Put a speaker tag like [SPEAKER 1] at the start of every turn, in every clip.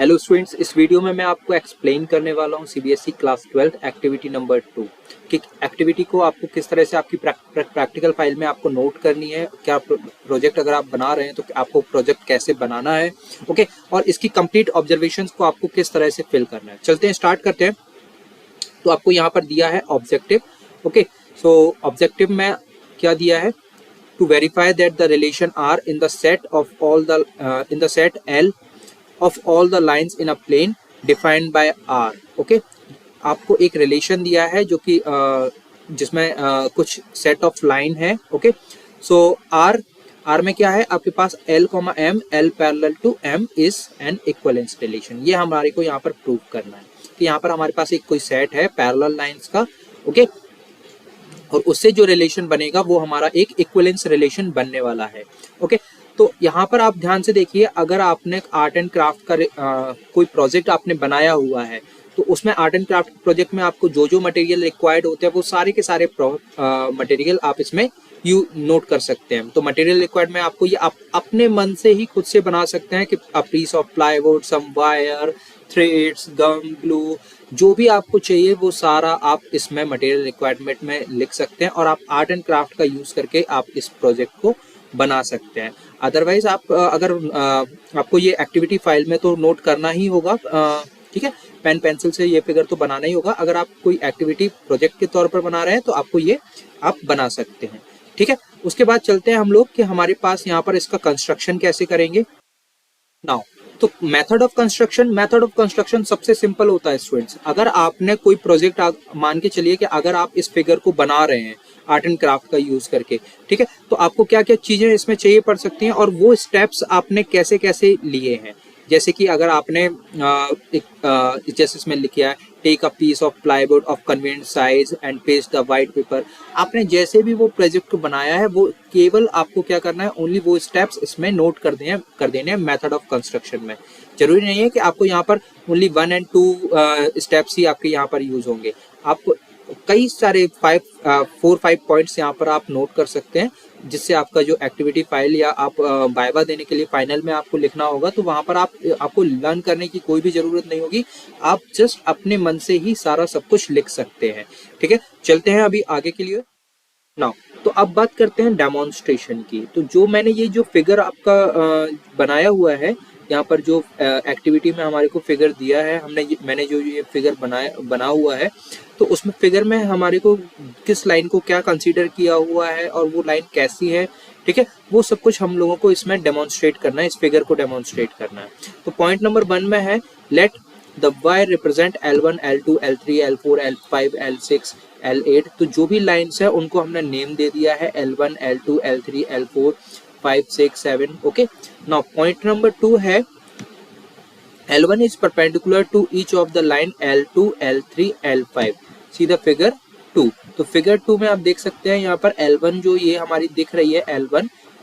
[SPEAKER 1] Hello students, इस video में मैं आपको एक्सप्लेन करने वाला हूँ सीबीएसई क्लास 12 एक्टिविटी नंबर 2 कि एक्टिविटी को आपको किस तरह से आपकी प्रैक्टिकल फाइल में आपको नोट करनी है। क्या प्रोजेक्ट अगर आप बना रहे हैं तो आपको प्रोजेक्ट कैसे बनाना है, ओके, और इसकी कंप्लीट ऑब्जर्वेशंस को आपको किस तरह से फिल करना है। चलते हैं, स्टार्ट करते हैं। तो आपको यहाँ पर दिया है ऑब्जेक्टिव, ओके। सो ऑब्जेक्टिव में क्या दिया है? To verify that the relation R in the set of all the in the set L of all the lines in a plane defined by R, okay? आपको एक रिलेशन दिया है जो कि जिसमें कुछ सेट ऑफ लाइन है, okay. So R में क्या है आपके पास? L, M, L parallel to M is an equivalence relation. ये हमारे को यहाँ पर प्रूव करना है कि यहाँ पर हमारे पास एक कोई सेट है पैरेलल लाइंस का, ओके, और उससे जो रिलेशन बनेगा वो हमारा एक इक्विवेलेंस रिलेशन बनने वाला है, ओके। तो यहाँ पर आप ध्यान से देखिए, अगर आपने आर्ट एंड क्राफ्ट का कोई प्रोजेक्ट आपने बनाया हुआ है तो उसमें आर्ट एंड क्राफ्ट प्रोजेक्ट में आपको जो जो मटेरियल रिक्वायर्ड होते हैं वो सारे के सारे मटेरियल आप इसमें यू नोट कर सकते हैं। तो मटेरियल रिक्वायर्ड में आपको ये आप अपने मन से ही खुद से बना सकते हैं कि a piece of plywood, some wire, threads, gum, glue, जो भी आपको चाहिए वो सारा आप इसमें मटेरियल रिक्वायरमेंट में लिख सकते हैं और आप आर्ट एंड क्राफ्ट का यूज करके आप इस प्रोजेक्ट को बना सकते हैं। अदरवाइज आप अगर आपको ये एक्टिविटी फाइल में तो नोट करना ही होगा, ठीक है, पेन पेंसिल से ये फिगर तो बनाना ही होगा। अगर आप कोई एक्टिविटी प्रोजेक्ट के तौर पर बना रहे हैं तो आपको ये आप बना सकते हैं, ठीक है। उसके बाद चलते हैं हम लोग कि हमारे पास यहाँ पर इसका कंस्ट्रक्शन कैसे करेंगे नाउ। तो मेथड ऑफ कंस्ट्रक्शन सबसे सिंपल होता है स्टूडेंट्स। अगर आपने कोई प्रोजेक्ट मान के चलिए कि अगर आप इस फिगर को बना रहे हैं आर्ट एंड क्राफ्ट का यूज करके, ठीक है, तो आपको क्या क्या चीजें इसमें चाहिए पड़ सकती हैं और वो स्टेप्स आपने कैसे कैसे लिए हैं। जैसे कि अगर आपने जैसे इसमें लिखा है take a piece of plywood of convenient size and paste the white paper. आपने जैसे भी वो प्रोजेक्ट को बनाया है वो केवल आपको क्या करना है, ओनली वो स्टेप्स इसमें नोट कर देने हैं मेथड ऑफ कंस्ट्रक्शन में। जरूरी नहीं है कि आपको यहाँ पर ओनली 1 और 2 स्टेप्स ही आपके यहाँ पर यूज होंगे। आपको कई सारे 4-5 पॉइंट्स यहाँ पर आप नोट कर सकते हैं, जिससे आपका जो एक्टिविटी फाइल या आप वाइवा देने के लिए फाइनल में आपको लिखना होगा तो वहां पर आपको लर्न करने की कोई भी जरूरत नहीं होगी। आप जस्ट अपने मन से ही सारा सब कुछ लिख सकते हैं, ठीक है। चलते हैं अभी आगे के लिए नाउ। तो अब बात करते हैं डेमोन्स्ट्रेशन की। तो जो मैंने ये जो फिगर आपका बनाया हुआ है यहाँ पर, जो एक्टिविटी में हमारे को फिगर दिया है, मैंने जो ये फिगर बना हुआ है, तो उसमें फिगर में हमारे को किस लाइन को क्या कंसीडर किया हुआ है और वो लाइन कैसी है, ठीक है, वो सब कुछ हम लोगों को इसमें डेमोन्स्ट्रेट करना है, इस फिगर को डेमोन्स्ट्रेट करना है। तो पॉइंट नंबर 1 में है let the wire represent L1, L2, L3, L4, L5, L6, L8। तो जो भी लाइन्स है उनको हमने नेम दे दिया है L1, L2, L3, L4, 5, 6, 7, okay. Now point number 2 है L1 is perpendicular to each of the line L2, L3, L5। See the figure 2। तो फिगर 2 में आप देख सकते हैं यहाँ पर L1 जो ये हमारी दिख रही है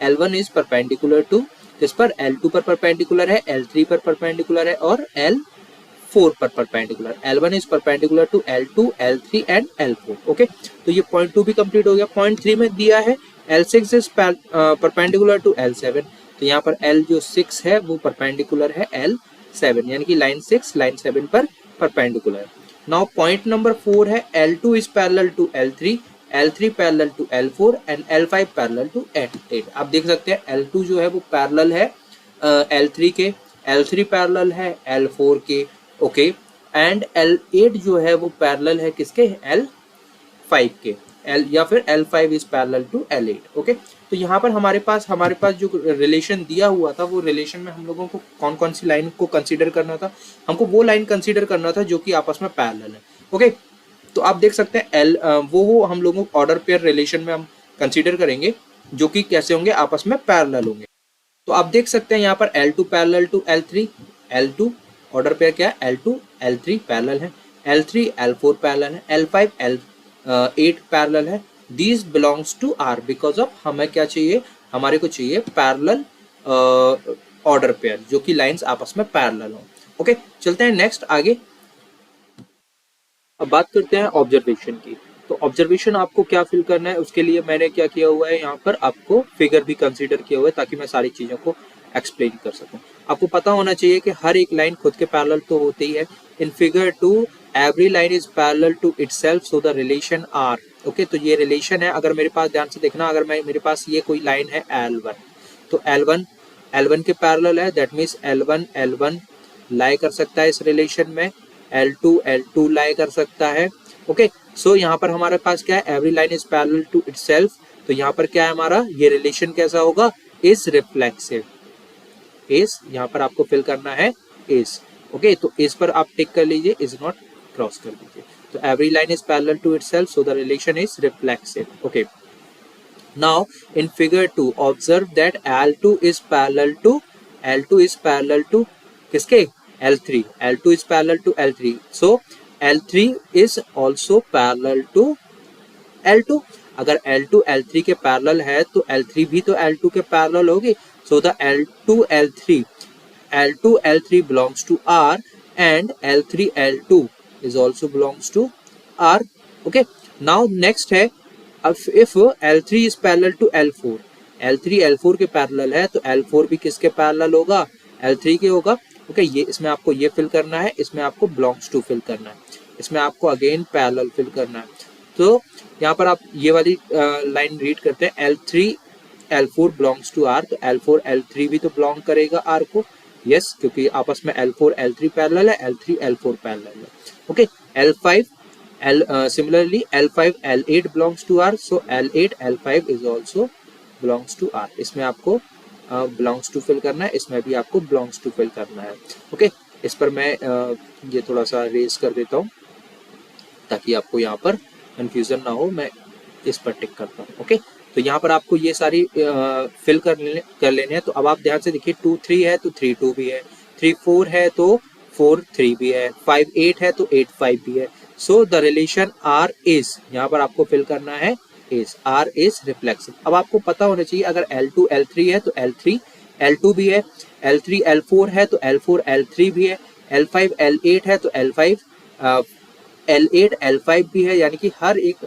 [SPEAKER 1] L1 इज परपेंडिकुलर टू, इस पर L2 पर परपेंडिकुलर है, L3 पर परपेंडिकुलर है और L4 पर perpendicular. L1 is perpendicular to L2, L3 and L4, okay. तो ये पॉइंट 2 भी कंप्लीट हो गया। पॉइंट 3 में दिया है L6 is perpendicular to L7। तो यहाँ पर L जो 6 है वो परपेंडिकुलर है L7, यानी कि लाइन 6 लाइन 7 पर परपेंडिकुलर। नाउ पॉइंट नंबर 4 है L2 is parallel to L3, L3 parallel to L4 and L5 parallel to L8। आप देख सकते हैं L2 जो है वो पैरेलल है L3 के, L3 पैरेलल है L4 के, ओके, एंड L8 जो है वो पैरेलल है किसके? L5 के, या फिर L5 is parallel to L8, okay. तो यहाँ पर हमारे पास जो रिलेशन दिया हुआ था वो रिलेशन में हम लोगों को कौन कौन सी लाइन को कंसीडर करना था? हमको वो लाइन कंसीडर करना था जो कि आपस में पैरेलल है, ओके। तो आप देख सकते हैं वो हम लोगों को ऑर्डर पेयर रिलेशन में हम कंसीडर करेंगे जो कि कैसे होंगे? आपस में पैरेलल होंगे। तो आप देख सकते हैं यहाँ पर L2 parallel to L3, L2 order pair क्या है? L2 L3 पैरेलल है, L3 L4 पैरेलल है, L5 L8 पैरेलल है। These belongs to R because of हमें क्या चाहिए? हमारे को चाहिए पैरेलल ऑर्डर पेयर जो कि लाइंस आपस में पैरेलल हो, ओके। चलते हैं नेक्स्ट आगे। अब बात करते हैं ऑब्जर्वेशन की। तो ऑब्जर्वेशन आपको क्या फिल करना है, उसके लिए मैंने क्या किया हुआ है, यहाँ पर आपको फिगर भी कंसीडर किया हुआ है ताकि मैं सारी चीजों को एक्सप्लेन कर सकूं। आपको पता होना चाहिए कि हर एक लाइन खुद के पैरेलल तो होती ही है। In figure 2 every line is parallel to itself, so the relation R. Okay, तो ये रिलेशन है। अगर मेरे पास, ध्यान से देखना, अगर मेरे पास ये कोई लाइन है L1, तो L1 के पैरेलल है, दैट मीन्स L1 लाई कर सकता है इस रिलेशन में, L2 लाई कर सकता है। ओके, सो यहाँ पर हमारे पास क्या है, every line is parallel to itself, तो यहाँ पर क्या है हमारा ये रिलेशन कैसा होगा, इज रिफ्लेक्सिव। इज यहाँ पर आपको फिल करना है इज। ओके, तो इस पर आप टिक कर लीजिए, इज नॉट क्रॉस कर दीजिए। तो every line is parallel to itself, so the relation is reflexive. Okay, now in figure 2 observe that L2 is parallel to किसके, L3, L2 is parallel to L3, so L3 is also parallel to L2। अगर L2 L3 के parallel है तो L3 भी तो L2 के parallel होगी, so the L2 L3 belongs to R and L3 L2 is also belongs to R। okay, now next है if L3 is parallel to L4, L3 L4 के parallel है तो L4 भी किसके पैरेलल होगा, L3 के होगा। ओके, ये इसमें आपको ये फिल करना है, इसमें आपको बिलोंग्स टू फिल करना है, इसमें आपको अगेन पैरेलल फिल करना है। तो यहाँ पर आप ये वाली लाइन रीड करते हैं, L3 L4 belongs to R, तो L4 L3 भी तो बिलोंग करेगा R को, यस, क्योंकि आपस में L4 L3 पैरेलल है, L3 L4 पैरेलल है। Okay, similarly L5 L8 belongs to R, so L8 L5 is also belongs to R। इसमें आपको belongs to fill करना है, इसमें भी आपको belongs to fill करना है। ओके, इस पर मैं ये थोड़ा सा रेस कर देता हूँ ताकि आपको यहाँ पर कंफ्यूजन ना हो, मैं इस पर टिक करता हूँ। ओके, तो यहाँ पर आपको ये सारी फिल कर लेने हैं। तो अब आप ध्यान से देखिए, 2 3 है तो 3 2 भी है, 3 4 है तो 4 3 भी है, 5 8 है तो 8 5 भी है। सो द रिलेशन R इज, यहाँ पर आपको फिल करना है इज, R इज रिफ्लेक्सिव। अब आपको पता होना चाहिए, अगर L2 L3 है तो L3 L2 भी है, L3 L4 है तो L4 L3 भी है, L5 L8 है तो L5 L8 L5 भी है, यानी कि हर एक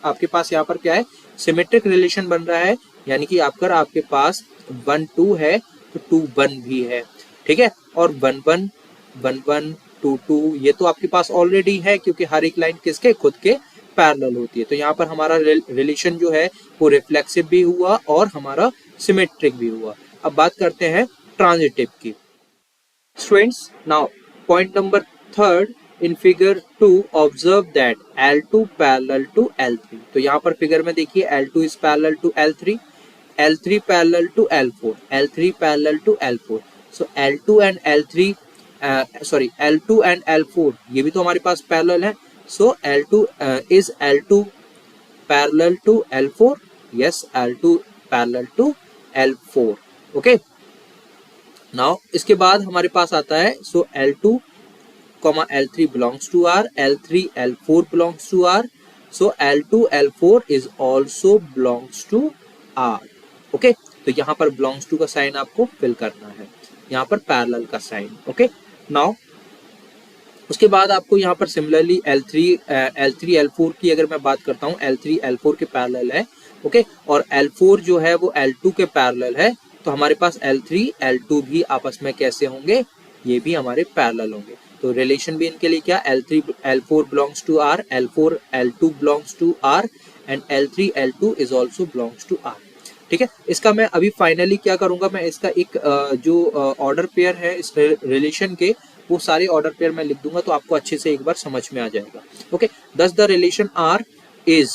[SPEAKER 1] आपके पास यहाँ पर क्या है, सिमेट्रिक रिलेशन बन रहा है, यानी कि आपके पास 1 2 है तो 2 1 भी है, ठीक है, और 1 1 1 1 2 2 ये तो आपके पास ऑलरेडी है, क्योंकि हर एक लाइन किसके, खुद के पैरेलल होती है। तो यहाँ पर हमारा रिलेशन जो है वो रिफ्लेक्सिव भी हुआ और हमारा सिमेट्रिक भी हुआ। अब बात करते हैं ट्रांजिटिव की। Students, now point number 3 in figure 2 observe that L2 parallel to L3। तो यहाँ पर फिगर में देखिए, L2 is parallel to L3, L3 parallel to L4, L3 parallel to L4। So L2 and L3 L2 and L4 ये भी तो हमारे पास पैरेलल है। So L2 is L2 parallel to L4, yes, L2 parallel to L4। Okay, now इसके बाद हमारे पास आता है, so L2 L3 belongs to R, L3 L4 belongs to R, so L2 L4 is also belongs to R। Okay, तो यहाँ पर belongs to का साइन आपको फिल करना है, यहाँ पर पैरेलल का साइन। ओके, नाउ उसके बाद आपको यहाँ पर सिमिलरली L3 L4 की अगर मैं बात करता हूँ, L3 L4 के पैरेलल है। ओके, और L4 जो है वो L2 के पैरेलल है, तो हमारे पास L3 L2 भी आपस में कैसे होंगे, ये भी हमारे पैरेलल होंगे। तो रिलेशन भी इनके लिए क्या, L3 L4 belongs to R, L4 L2 belongs to R and L3 L2 is also belongs to R। ठीक है, इसका मैं अभी फाइनली क्या करूंगा, मैं इसका एक जो ऑर्डर पेयर है इस रिलेशन के, वो सारे ऑर्डर पेयर मैं लिख दूंगा, तो आपको अच्छे से एक बार समझ में आ जाएगा। ओके, दस the relation R is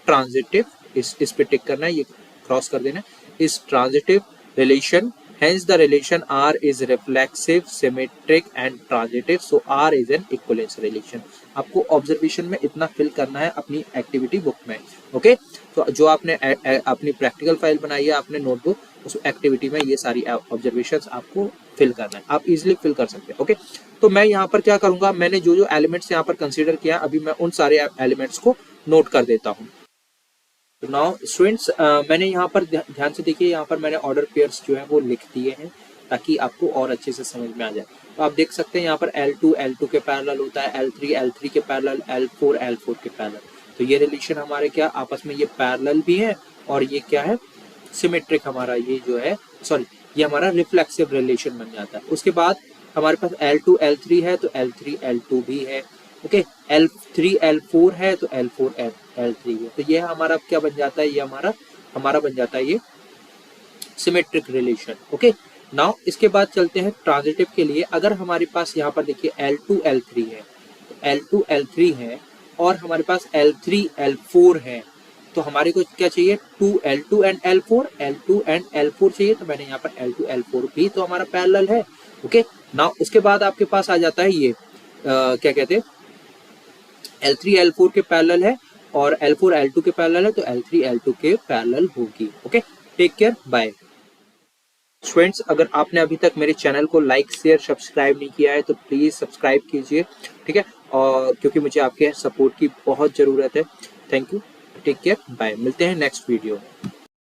[SPEAKER 1] transitive, इस पे टिक करना है, ये क्रॉस कर देना, is transitive relation, hence the relation R is reflexive, symmetric and transitive, so R is an equivalence relation। आपको ऑब्जर्वेशन में इतना फिल करना है अपनी एक्टिविटी बुक में। ओके, तो जो आपने अपनी प्रैक्टिकल फाइल बनाई है आपने नोटबुक, उस एक्टिविटी में ये सारी ऑब्जर्वेशंस आपको फिल करना है, आप इजीली फिल कर सकते हैं। ओके, तो मैं यहाँ पर क्या करूंगा, मैंने जो जो एलिमेंट्स यहाँ पर कंसीडर किया, अभी मैं उन सारे एलिमेंट्स को नोट कर देता हूँ। तो नाउ स्टूडेंट्स, मैंने यहाँ पर ध्यान से देखिए, यहाँ पर मैंने ऑर्डर पेयर्स जो है वो लिख दिए हैं ताकि आपको और अच्छे से समझ में आ जाए। तो आप देख सकते हैं यहाँ पर L2 L2 के पैरेलल होता है, L3 L3 के पैरेलल, L4 L4 के पैरेलल। तो ये रिलेशन हमारे क्या आपस में ये पैरेलल भी है और ये क्या है, सिमेट्रिक हमारा ये जो है, सॉरी ये हमारा रिफ्लेक्सिव रिलेशन बन जाता है। उसके बाद हमारे पास L2 L3 है तो L3 L2 भी है, ओके। L3 L4 है तो L4 L3 है। तो ये हमारा क्या बन जाता है, ये हमारा बन जाता है ये सिमेट्रिक रिलेशन, ओके। नाउ इसके बाद चलते हैं ट्रांजिटिव के लिए। अगर हमारे पास यहाँ पर देखिए L2 L3 है, तो L2 L3 है और हमारे पास L3 L4 है, तो हमारे को क्या चाहिए, L2 and L4, L2 and L4 चाहिए। तो मैंने यहाँ पर L2 L4 भी तो हमारा पैरेलल है, ओके। नाउ उसके बाद आपके पास आ जाता है ये क्या कहते हैं, L3 L4 के पैरेलल है और L4 L2 के पैरेलल है, तो L3 L2 के पैरेलल होगी, okay. Take care, bye. Students, अगर आपने अभी तक मेरे चैनल को लाइक शेयर सब्सक्राइब नहीं किया है तो प्लीज सब्सक्राइब कीजिए, ठीक है, और क्योंकि मुझे आपके सपोर्ट की बहुत जरूरत है। Thank you, take care, bye, मिलते हैं नेक्स्ट वीडियो में।